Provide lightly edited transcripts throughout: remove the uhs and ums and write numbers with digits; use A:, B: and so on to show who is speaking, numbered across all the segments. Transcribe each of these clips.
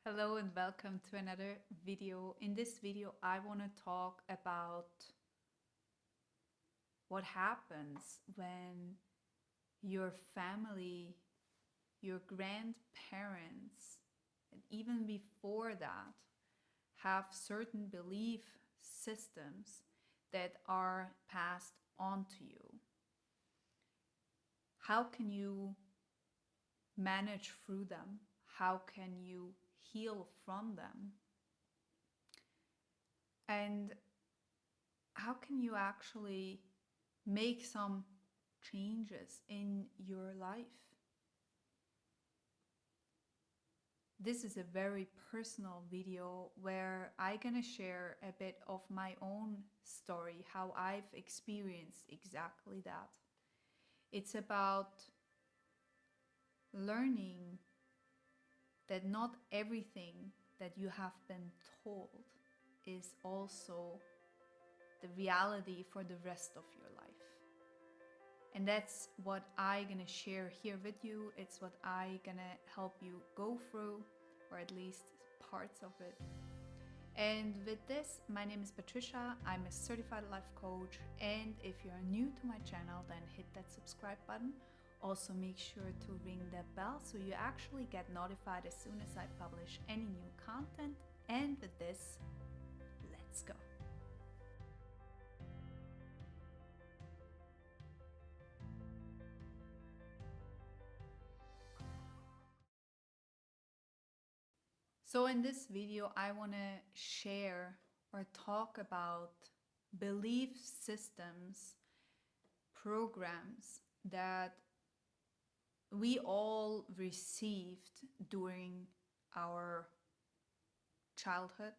A: Hello and welcome to another video. In this video, I want to talk about what happens when your family, your grandparents, and even before that, have certain belief systems that are passed on to you. How can you manage through them? How can you heal from them? And how can you actually make some changes in your life? This is a very personal video where I'm gonna share a bit of my own story, how I've experienced exactly that. It's about learning that not everything that you have been told is also the reality for the rest of your life. And that's what I'm gonna share here with you. It's what I'm gonna help you go through, or at least parts of it. And with this, my name is Patricia. I'm a certified life coach. And if you're new to my channel, then hit that subscribe button. Also make sure to ring the bell so you actually get notified as soon as I publish any new content. And with this, let's go. So in this video, I want to share or talk about belief systems, programs that we all received during our childhood,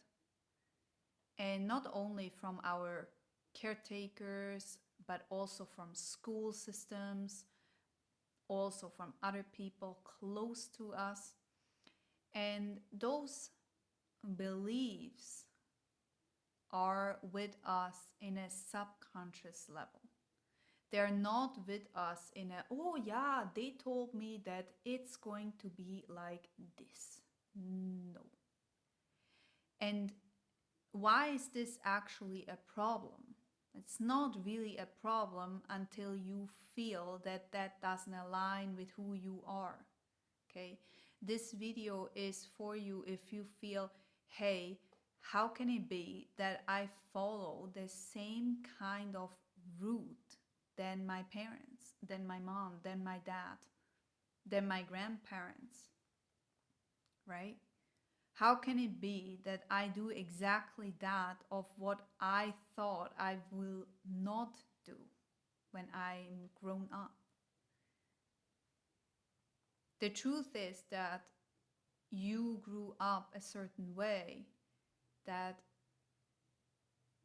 A: and not only from our caretakers, but also from school systems, also from other people close to us. And those beliefs are with us in a subconscious level. They're not with us in a, oh yeah, they told me that it's going to be like this. No. And why is this actually a problem? It's not really a problem until you feel that that doesn't align with who you are. Okay? This video is for you if you feel, hey, how can it be that I follow the same kind of route than my parents, than my mom, than my dad, than my grandparents, right? How can it be that I do exactly that of what I thought I will not do when I'm grown up? The truth is that you grew up a certain way that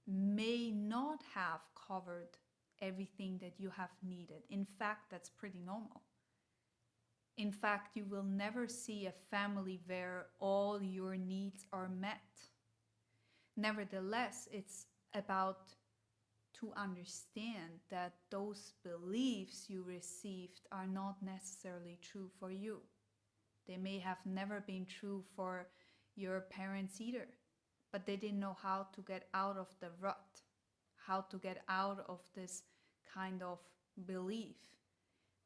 A: may not have covered everything that you have needed. In fact, that's pretty normal. In fact, you will never see a family where all your needs are met. Nevertheless, it's about to understand that those beliefs you received are not necessarily true for you. They may have never been true for your parents either, but they didn't know how to get out of the rut, how to get out of this kind of belief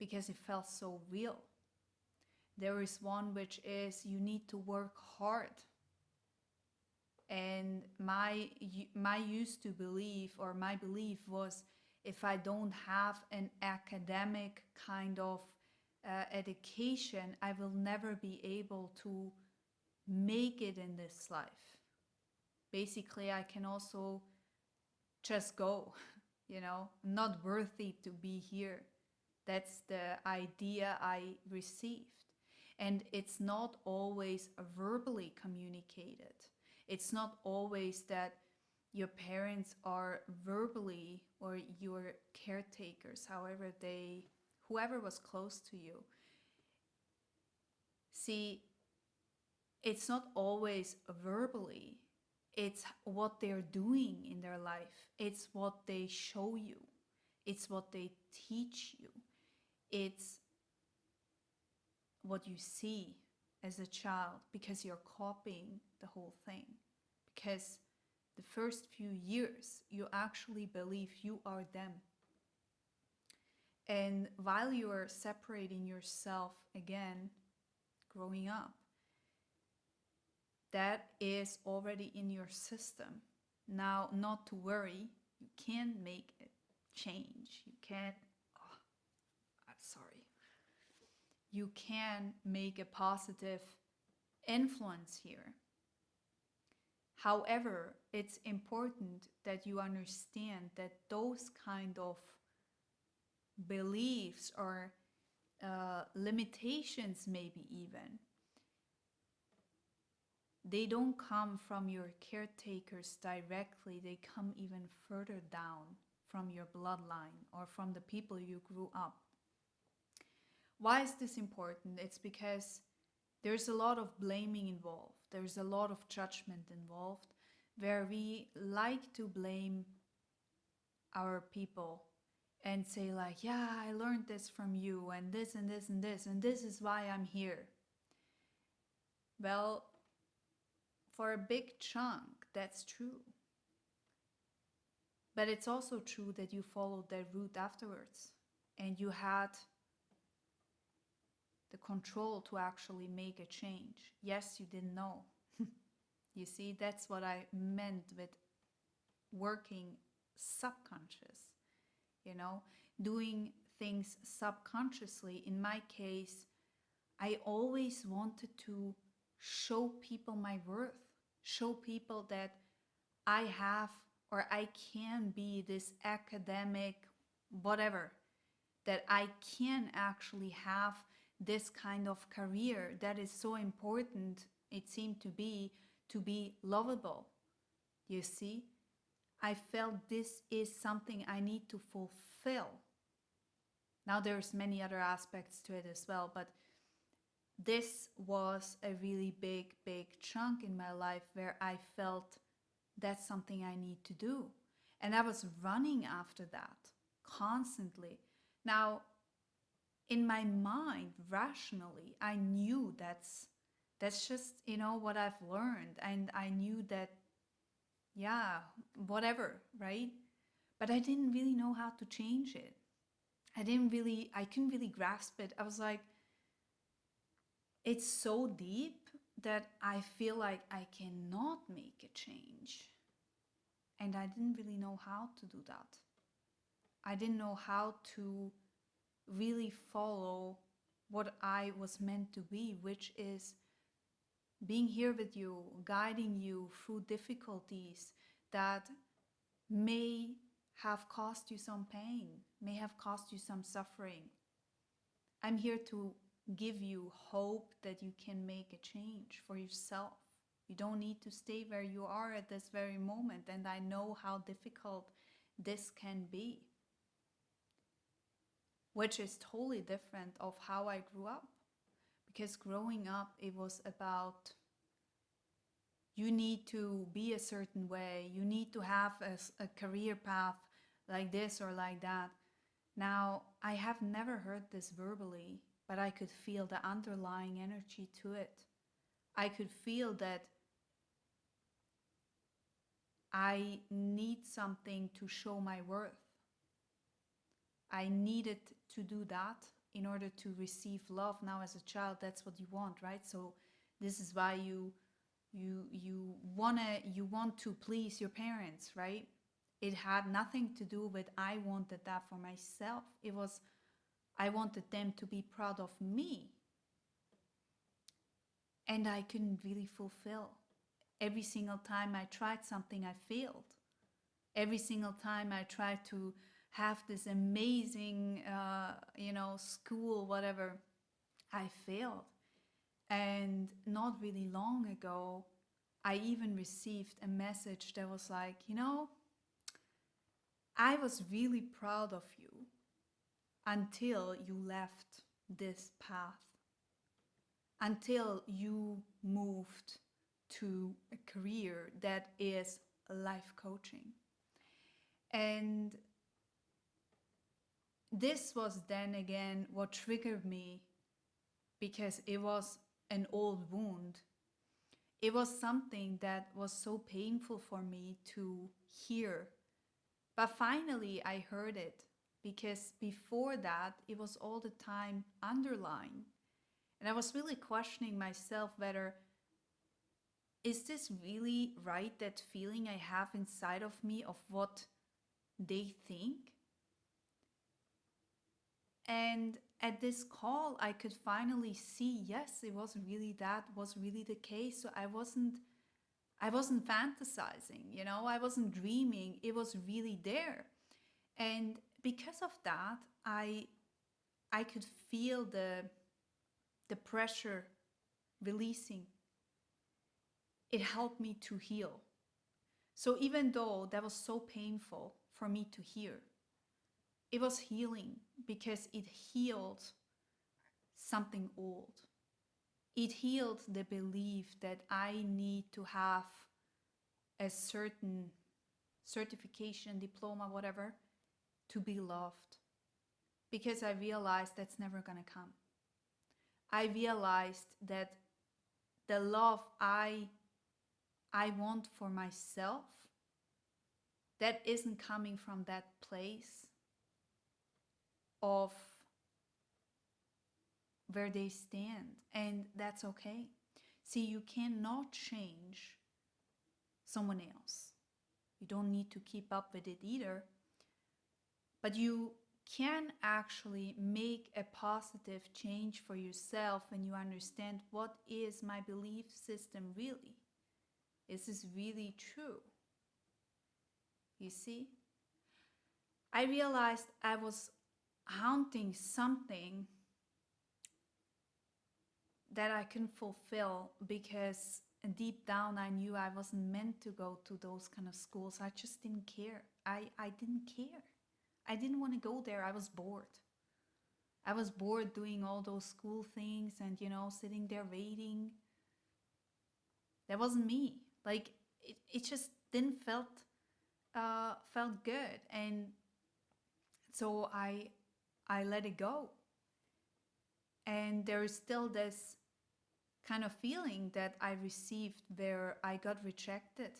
A: because it felt so real. There is one which is you need to work hard. And my used to belief, or my belief was, if I don't have an academic kind of education, I will never be able to make it in this life. Basically, I can also just go, not worthy to be here. That's the idea I received. And it's not always verbally communicated. It's not always that your parents are verbally, or your caretakers, whoever was close to you. See, it's not always verbally. It's what they're doing in their life. It's what they show you. It's what they teach you. It's what you see. as a child because you're copying the whole thing. Because the first few years, you actually believe you are them. And while you are separating yourself again, growing up, that is already in your system. Now, not to worry, you can make a change. You can, oh, I'm sorry. You can make a positive influence here. However, it's important that you understand that those kind of beliefs or limitations, maybe even, they don't come from your caretakers directly. They come even further down from your bloodline or from the people you grew up. Why is this important? It's because there's a lot of blaming involved. There's a lot of judgment involved, where we like to blame our people and say like, yeah, I learned this from you and this and this and this, and this is why I'm here. Well, for a big chunk, that's true. But it's also true that you followed that route afterwards and you had the control to actually make a change. Yes, you didn't know. You see, that's what I meant with working subconscious, you know, doing things subconsciously. In my case, I always wanted to show people my worth, show people that I have or I can be this academic whatever, that I can actually have this kind of career that is so important, it seemed to be lovable. You see, I felt this is something I need to fulfill. Now there's many other aspects to it as well, but this was a really big chunk in my life where I felt that's something I need to do. And I was running after that constantly. Now, in my mind, rationally, I knew that's just, you know, what I've learned. And I knew that, yeah, whatever, right? But I didn't really know how to change it. I couldn't really grasp it. I was like, it's so deep that I feel like I cannot make a change. And I didn't really know how to do that. I didn't know how to really follow what I was meant to be, which is being here with you, guiding you through difficulties that may have cost you some pain, may have cost you some suffering. I'm here to give you hope that you can make a change for yourself. You don't need to stay where you are at this very moment, and I know how difficult this can be, which is totally different of how I grew up. Because growing up, it was about you need to be a certain way, you need to have a career path like this or like that. Now, I have never heard this verbally, but I could feel the underlying energy to it. I could feel that I need something to show my worth. I needed to do that in order to receive love. Now, as a child, that's what you want, right? So this is why you want to please your parents, right? It had nothing to do with I wanted that for myself. It was I wanted them to be proud of me. And I couldn't really fulfill. Every single time I tried something, I failed. Every single time I tried to have this amazing, school, whatever, I failed. And not really long ago, I even received a message that was like, I was really proud of you until you left this path, until you moved to a career that is life coaching. And this was then again what triggered me, because it was an old wound. It was something that was so painful for me to hear. But finally, I heard it because before that, it was all the time underlying. And I was really questioning myself whether is this really right, that feeling I have inside of me of what they think? And at this call, I could finally see, yes, it was really that was really the case. So I wasn't fantasizing, I wasn't dreaming. It was really there. And because of that, I could feel the pressure releasing. It helped me to heal. So even though that was so painful for me to hear, it was healing because it healed something old. It healed the belief that I need to have a certain certification, diploma, whatever, to be loved. Because I realized that's never gonna come. I realized that the love I want for myself, that isn't coming from that place of where they stand. And that's okay. See, you cannot change someone else. You don't need to keep up with it either. But you can actually make a positive change for yourself when you understand, what is my belief system really? Is this really true? You see? I realized I was haunting something that I couldn't fulfill because deep down I knew I wasn't meant to go to those kind of schools. I just didn't care. I didn't care. I didn't want to go there. I was bored. I was bored doing all those school things and, sitting there waiting. That wasn't me. Like, it just didn't felt good. And so I let it go. And there is still this kind of feeling that I received where I got rejected.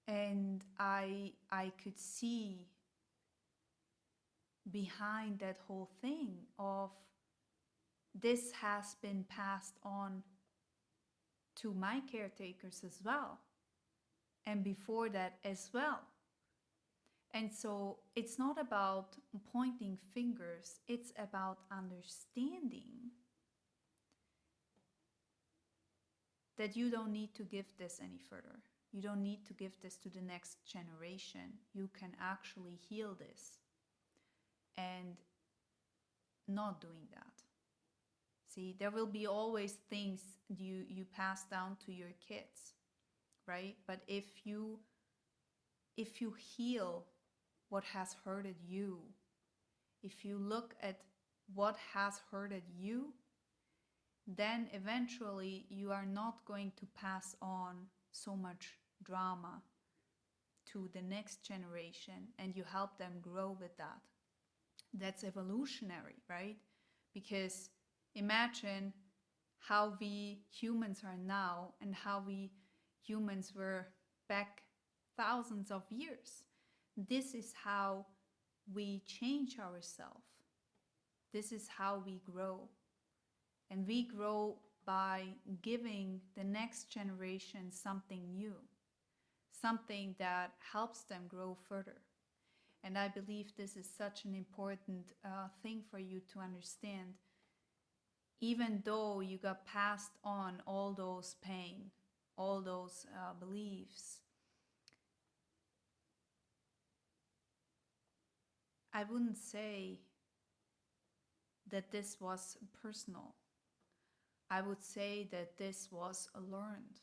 A: And I could see behind that whole thing of, this has been passed on to my caretakers as well, and before that as well. And so it's not about pointing fingers, it's about understanding that you don't need to give this any further. You don't need to give this to the next generation. You can actually heal this. And not doing that. See, there will be always things you pass down to your kids, right? But if you heal what has hurted you, if you look at what has hurted you, then eventually you are not going to pass on so much drama to the next generation, and you help them grow with that. That's evolutionary, right? Because imagine how we humans are now and how we humans were back thousands of years. This is how we change ourselves. This is how we grow. And we grow by giving the next generation something new, something that helps them grow further. And I believe this is such an important thing for you to understand. Even though you got passed on all those pain, all those beliefs, I wouldn't say that this was personal. I would say that this was learned,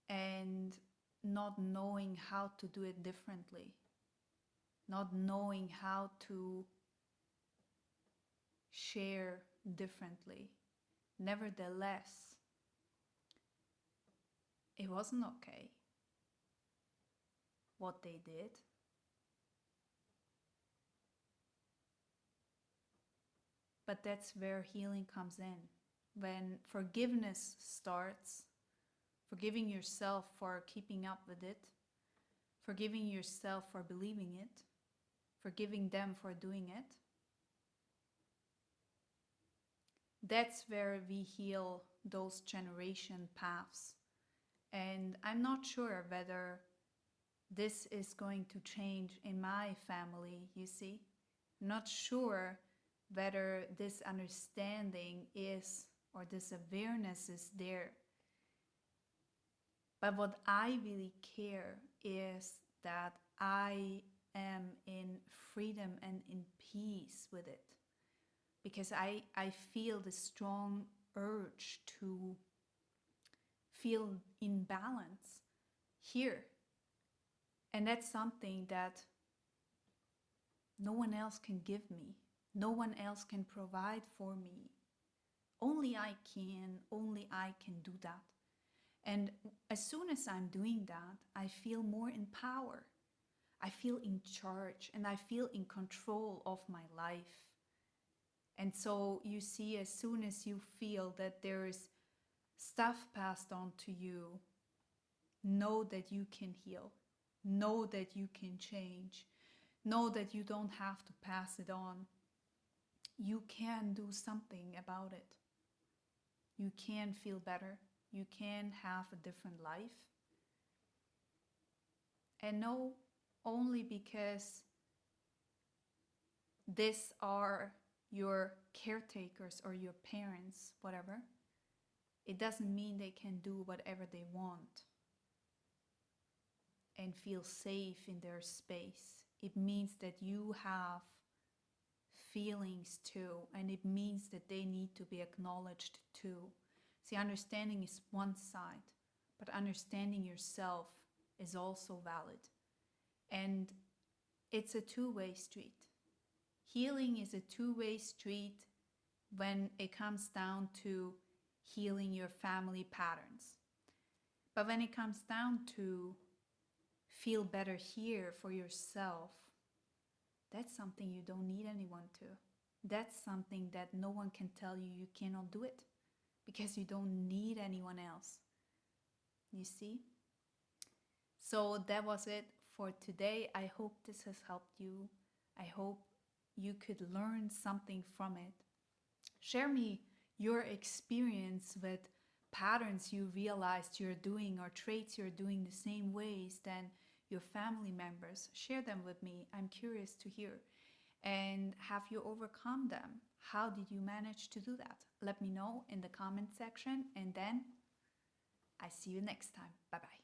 A: and not knowing how to do it differently, not knowing how to share differently. Nevertheless, it wasn't okay what they did. But that's where healing comes in. when forgiveness starts, forgiving yourself for keeping up with it, forgiving yourself for believing it, forgiving them for doing it, that's where we heal those generation paths. And I'm not sure whether this is going to change in my family, you see. I'm not sure whether this understanding is, or this awareness is there. But what I really care is that I am in freedom and in peace with it. Because I feel the strong urge to feel in balance here. And that's something that no one else can give me. No one else can provide for me. Only I can do that. And as soon as I'm doing that, I feel more in power. I feel in charge and I feel in control of my life. And so you see, as soon as you feel that there is stuff passed on to you, know that you can heal. Know that you can change. Know that you don't have to pass it on. You can do something about it. You can feel better. You can have a different life. And know only because these are your caretakers or your parents, whatever, it doesn't mean they can do whatever they want and feel safe in their space. It means that you have feelings too, and it means that they need to be acknowledged too. See, understanding is one side, but understanding yourself is also valid. And it's a two-way street. Healing is a two-way street when it comes down to healing your family patterns. But when it comes down to feel better here for yourself, that's something you don't need anyone to. That's something that no one can tell you you cannot do it, because you don't need anyone else. You see? So that was it for today. I hope this has helped you. I hope you could learn something from it. Share me your experience with patterns you realized you're doing or traits you're doing the same ways than your family members. Share them with me. I'm curious to hear. And have you overcome them? How did you manage to do that? Let me know in the comment section, and then I see you next time. Bye bye.